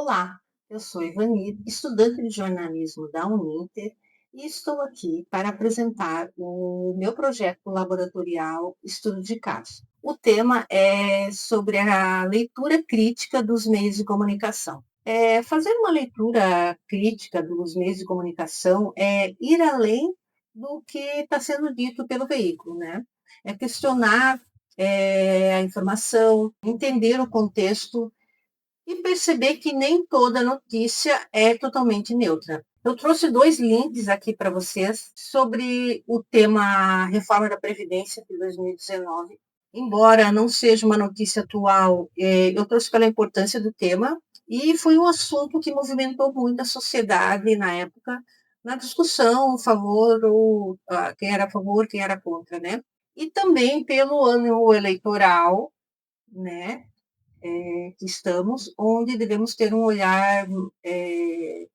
Olá, eu sou Ivani, estudante de jornalismo da Uninter, e estou aqui para apresentar o meu projeto laboratorial Estudo de Caso. O tema é sobre a leitura crítica dos meios de comunicação. Fazer uma leitura crítica dos meios de comunicação é ir além do que está sendo dito pelo veículo, né? É questionar a informação, entender o contexto e perceber que nem toda notícia é totalmente neutra. Eu trouxe dois links aqui para vocês sobre o tema Reforma da Previdência de 2019. Embora não seja uma notícia atual, eu trouxe pela importância do tema e foi um assunto que movimentou muito a sociedade na época, na discussão, a favor ou quem era a favor, quem era contra, né? E também pelo ano eleitoral, né? Que estamos, onde devemos ter um olhar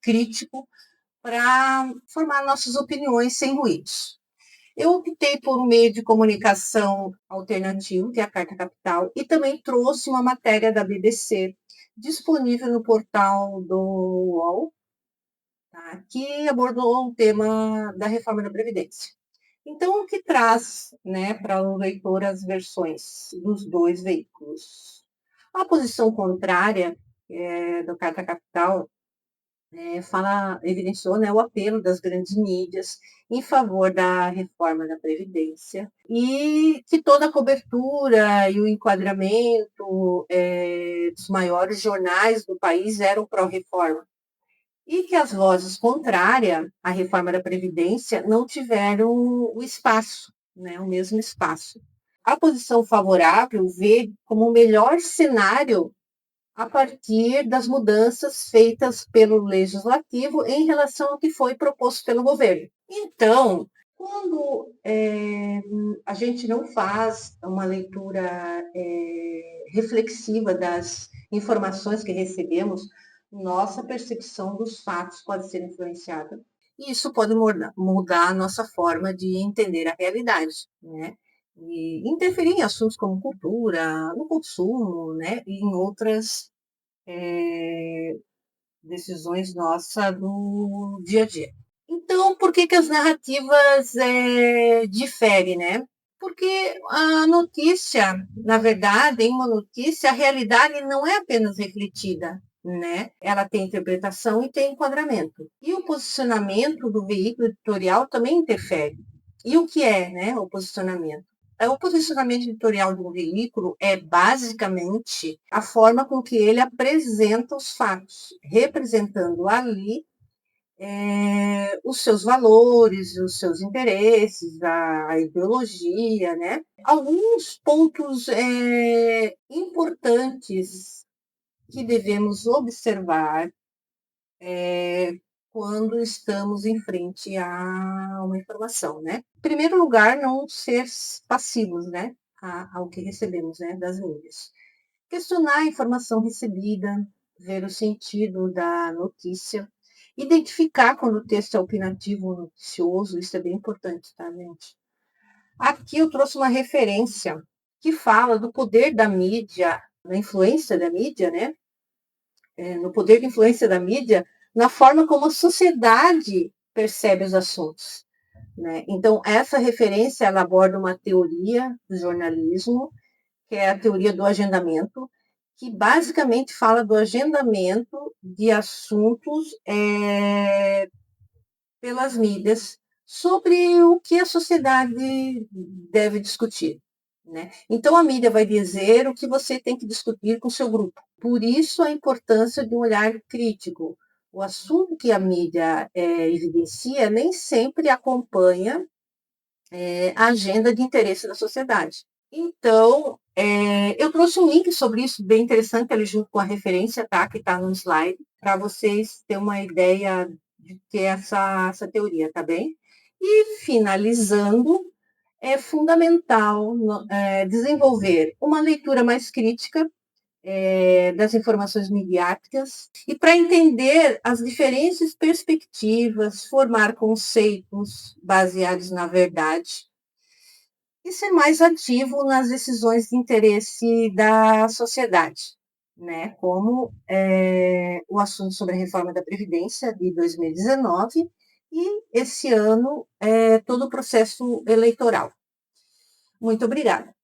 crítico para formar nossas opiniões sem ruídos. Eu optei por um meio de comunicação alternativo, que é a Carta Capital, e também trouxe uma matéria da BBC, disponível no portal do UOL, tá, que abordou o tema da reforma da Previdência. Então, o que traz, né, para o leitor as versões dos dois veículos? A posição contrária do Carta Capital evidenciou, né, o apelo das grandes mídias em favor da reforma da Previdência e que toda a cobertura e o enquadramento dos maiores jornais do país eram pró-reforma e que as vozes contrárias à reforma da Previdência não tiveram o espaço, né, o mesmo espaço. A posição favorável vê como o melhor cenário a partir das mudanças feitas pelo legislativo em relação ao que foi proposto pelo governo. Então, quando a gente não faz uma leitura reflexiva das informações que recebemos, nossa percepção dos fatos pode ser influenciada. E isso pode mudar a nossa forma de entender a realidade, né? E interferir em assuntos como cultura, no consumo, né? E em outras decisões nossas do dia a dia. Então, por que as narrativas diferem, né? Porque a notícia, na verdade, em uma notícia, a realidade não é apenas refletida, né? Ela tem interpretação e tem enquadramento. E o posicionamento do veículo editorial também interfere. E o que é, né, o posicionamento? O posicionamento editorial de um veículo é basicamente a forma com que ele apresenta os fatos, representando ali os seus valores, os seus interesses, a ideologia, né? Alguns pontos importantes que devemos observar quando estamos em frente a uma informação, né? Em primeiro lugar, não ser passivos, né? Ao que recebemos, né? Das mídias. Questionar a informação recebida, ver o sentido da notícia, identificar quando o texto é opinativo ou noticioso, isso é bem importante, tá, gente? Aqui eu trouxe uma referência que fala do poder da mídia, da influência da mídia, né? No poder de influência da mídia, na forma como a sociedade percebe os assuntos, né? Então, essa referência, ela aborda uma teoria do jornalismo, que é a teoria do agendamento, que basicamente fala do agendamento de assuntos pelas mídias sobre o que a sociedade deve discutir, né? Então, a mídia vai dizer o que você tem que discutir com o seu grupo. Por isso, a importância de um olhar crítico. O assunto que a mídia evidencia nem sempre acompanha a agenda de interesse da sociedade. Então, eu trouxe um link sobre isso bem interessante, ali junto com a referência, tá? Que está no slide, para vocês terem uma ideia de que é essa teoria, tá bem? E, finalizando, é fundamental desenvolver uma leitura mais crítica das informações midiáticas e para entender as diferentes perspectivas, formar conceitos baseados na verdade e ser mais ativo nas decisões de interesse da sociedade, né? Como o assunto sobre a reforma da Previdência de 2019 e esse ano todo o processo eleitoral. Muito obrigada.